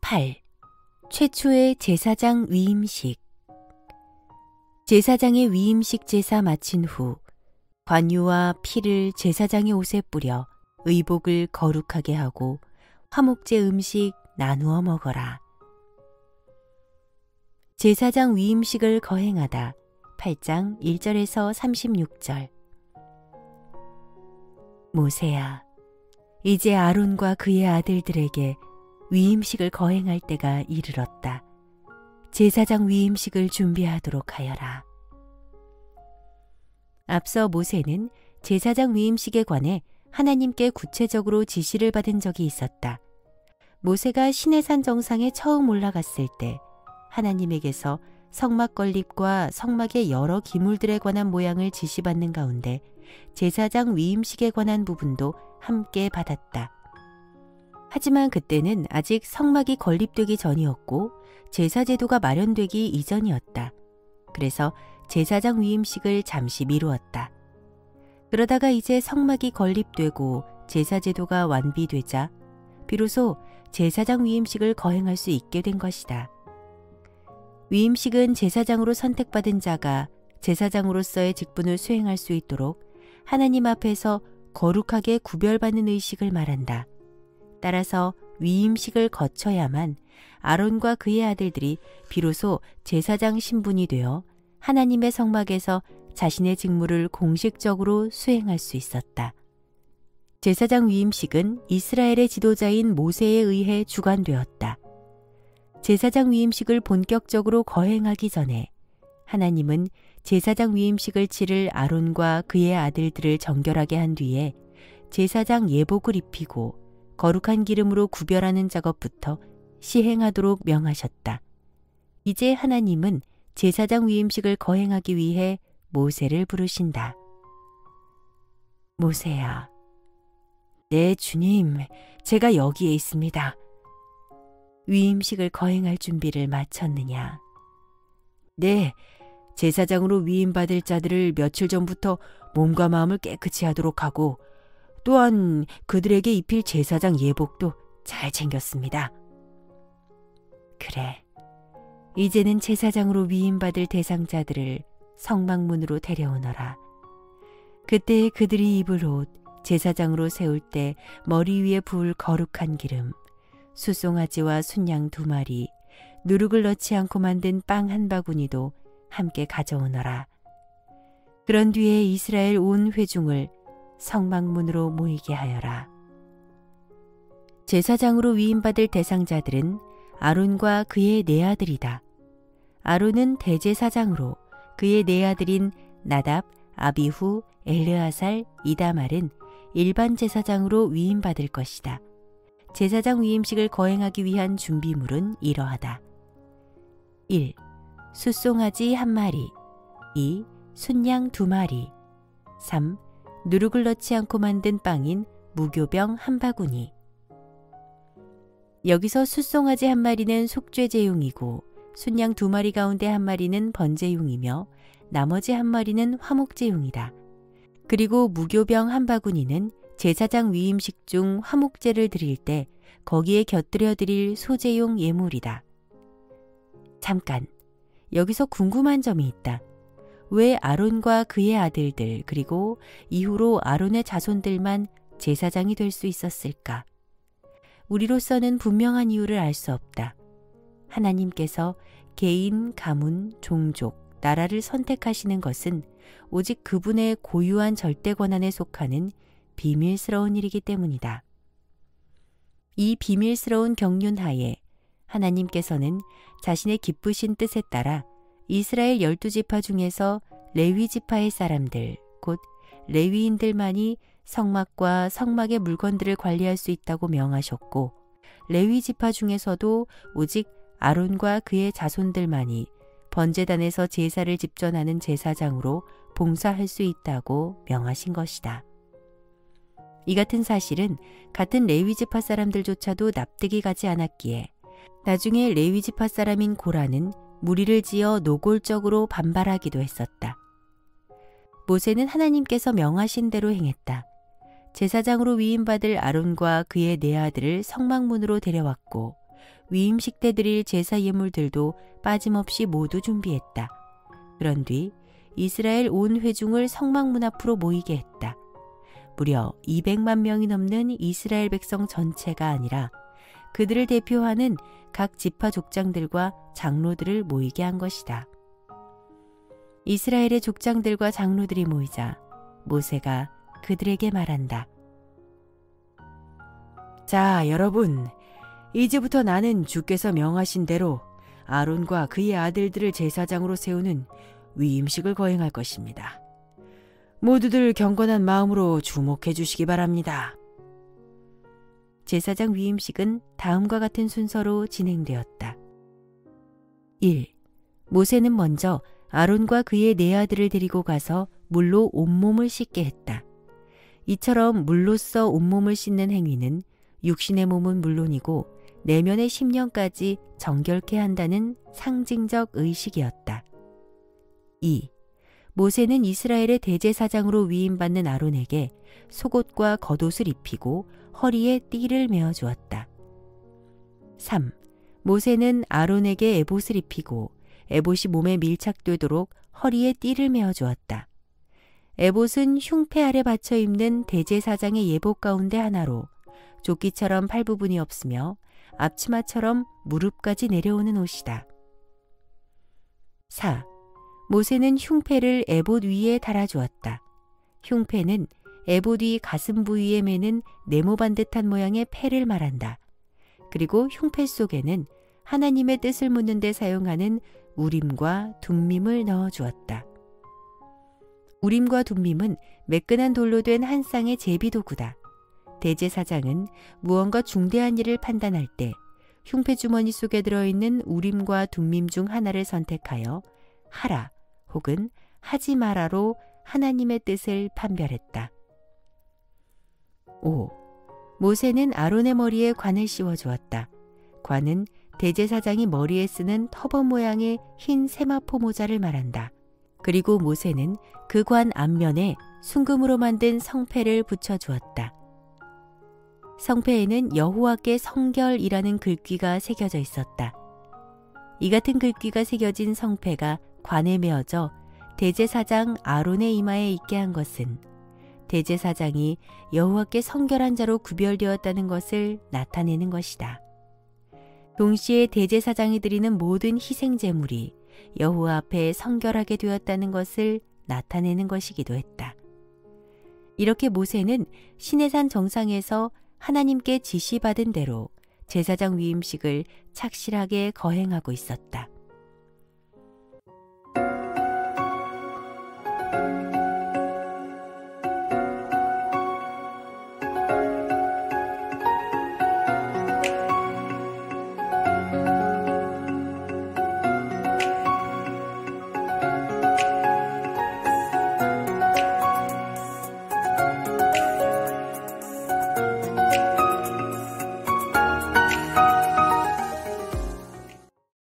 8. 최초의 제사장 위임식. 제사장의 위임식 제사 마친 후 관유와 피를 제사장의 옷에 뿌려 의복을 거룩하게 하고 화목제 음식 나누어 먹어라. 제사장 위임식을 거행하다. 8장 1절에서 36절. 모세야, 이제 아론과 그의 아들들에게 위임식을 거행할 때가 이르렀다. 제사장 위임식을 준비하도록 하여라. 앞서 모세는 제사장 위임식에 관해 하나님께 구체적으로 지시를 받은 적이 있었다. 모세가 시내산 정상에 처음 올라갔을 때 하나님에게서 성막 건립과 성막의 여러 기물들에 관한 모양을 지시받는 가운데 제사장 위임식에 관한 부분도 함께 받았다. 하지만 그때는 아직 성막이 건립되기 전이었고 제사제도가 마련되기 이전이었다. 그래서 제사장 위임식을 잠시 미루었다. 그러다가 이제 성막이 건립되고 제사제도가 완비되자 비로소 제사장 위임식을 거행할 수 있게 된 것이다. 위임식은 제사장으로 선택받은 자가 제사장으로서의 직분을 수행할 수 있도록 하나님 앞에서 거룩하게 구별받는 의식을 말한다. 따라서 위임식을 거쳐야만 아론과 그의 아들들이 비로소 제사장 신분이 되어 하나님의 성막에서 자신의 직무를 공식적으로 수행할 수 있었다. 제사장 위임식은 이스라엘의 지도자인 모세에 의해 주관되었다. 제사장 위임식을 본격적으로 거행하기 전에 하나님은 제사장 위임식을 치를 아론과 그의 아들들을 정결하게 한 뒤에 제사장 예복을 입히고 거룩한 기름으로 구별하는 작업부터 시행하도록 명하셨다. 이제 하나님은 제사장 위임식을 거행하기 위해 모세를 부르신다. 모세야, 네 주님, 제가 여기에 있습니다. 위임식을 거행할 준비를 마쳤느냐? 네, 제사장으로 위임받을 자들을 며칠 전부터 몸과 마음을 깨끗이 하도록 하고 또한 그들에게 입힐 제사장 예복도 잘 챙겼습니다. 그래, 이제는 제사장으로 위임받을 대상자들을 성막문으로 데려오너라. 그때 그들이 입을 옷, 제사장으로 세울 때 머리 위에 부을 거룩한 기름, 숫송아지와 순양 2마리, 누룩을 넣지 않고 만든 빵 1바구니도 함께 가져오너라. 그런 뒤에 이스라엘 온 회중을 성막문으로 모이게 하여라. 제사장으로 위임받을 대상자들은 아론과 그의 4아들이다. 아론은 대제사장으로 그의 4아들인 나답, 아비후, 엘르아살, 이다말은 일반 제사장으로 위임받을 것이다. 제사장 위임식을 거행하기 위한 준비물은 이러하다. 1. 숫송아지 1마리. 2. 순양 2마리. 3. 누룩을 넣지 않고 만든 빵인 무교병 1바구니. 여기서 숫송아지 1마리는 속죄제용이고 순양 2마리 가운데 1마리는 번제용이며 나머지 1마리는 화목제용이다. 그리고 무교병 1바구니는 제사장 위임식 중 화목제를 드릴 때 거기에 곁들여 드릴 소제용 예물이다. 잠깐, 여기서 궁금한 점이 있다. 왜 아론과 그의 아들들 그리고 이후로 아론의 자손들만 제사장이 될 수 있었을까? 우리로서는 분명한 이유를 알 수 없다. 하나님께서 개인, 가문, 종족, 나라를 선택하시는 것은 오직 그분의 고유한 절대 권한에 속하는 비밀스러운 일이기 때문이다. 이 비밀스러운 경륜하에 하나님께서는 자신의 기쁘신 뜻에 따라 이스라엘 12지파 중에서 레위 지파의 사람들, 곧 레위인들만이 성막과 성막의 물건들을 관리할 수 있다고 명하셨고 레위 지파 중에서도 오직 아론과 그의 자손들만이 번제단에서 제사를 집전하는 제사장으로 봉사할 수 있다고 명하신 것이다. 이 같은 사실은 같은 레위 지파 사람들조차도 납득이 가지 않았기에 나중에 레위 지파 사람인 고라는 무리를 지어 노골적으로 반발하기도 했었다. 모세는 하나님께서 명하신 대로 행했다. 제사장으로 위임받을 아론과 그의 4아들을 성막문으로 데려왔고 위임식 때 드릴 제사 예물들도 빠짐없이 모두 준비했다. 그런 뒤 이스라엘 온 회중을 성막문 앞으로 모이게 했다. 무려 200만 명이 넘는 이스라엘 백성 전체가 아니라 그들을 대표하는 각 지파 족장들과 장로들을 모이게 한 것이다. 이스라엘의 족장들과 장로들이 모이자 모세가 그들에게 말한다. 자, 여러분, 이제부터 나는 주께서 명하신 대로 아론과 그의 아들들을 제사장으로 세우는 위임식을 거행할 것입니다. 모두들 경건한 마음으로 주목해 주시기 바랍니다. 제사장 위임식은 다음과 같은 순서로 진행되었다. 1. 모세는 먼저 아론과 그의 네 아들을 데리고 가서 물로 온몸을 씻게 했다. 이처럼 물로써 온몸을 씻는 행위는 육신의 몸은 물론이고 내면의 심령까지 정결케 한다는 상징적 의식이었다. 2. 모세는 이스라엘의 대제사장으로 위임받는 아론에게 속옷과 겉옷을 입히고 허리에 띠를 메어 주었다. 3. 모세는 아론에게 에봇을 입히고 에봇이 몸에 밀착되도록 허리에 띠를 메어 주었다. 에봇은 흉패 아래 받쳐 입는 대제사장의 예복 가운데 하나로 조끼처럼 팔 부분이 없으며 앞치마처럼 무릎까지 내려오는 옷이다. 4. 모세는 흉패를 에봇 위에 달아주었다. 흉패는 에봇 위 가슴 부위에 매는 네모반듯한 모양의 패를 말한다. 그리고 흉패 속에는 하나님의 뜻을 묻는 데 사용하는 우림과 둠밈을 넣어주었다. 우림과 둠밈은 매끈한 돌로 된 한 쌍의 제비도구다. 대제사장은 무언가 중대한 일을 판단할 때 흉패 주머니 속에 들어있는 우림과 둠밈 중 하나를 선택하여 하라 혹은 하지 마라로 하나님의 뜻을 판별했다. 5. 모세는 아론의 머리에 관을 씌워주었다. 관은 대제사장이 머리에 쓰는 터번 모양의 흰 세마포 모자를 말한다. 그리고 모세는 그 관 앞면에 순금으로 만든 성패를 붙여주었다. 성패에는 여호와께 성결이라는 글귀가 새겨져 있었다. 이 같은 글귀가 새겨진 성패가 관에 메어져 대제사장 아론의 이마에 있게 한 것은 대제사장이 여호와께 성결한 자로 구별되었다는 것을 나타내는 것이다. 동시에 대제사장이 드리는 모든 희생 제물이 여호와 앞에 성결하게 되었다는 것을 나타내는 것이기도 했다. 이렇게 모세는 시내산 정상에서 하나님께 지시받은 대로 제사장 위임식을 착실하게 거행하고 있었다.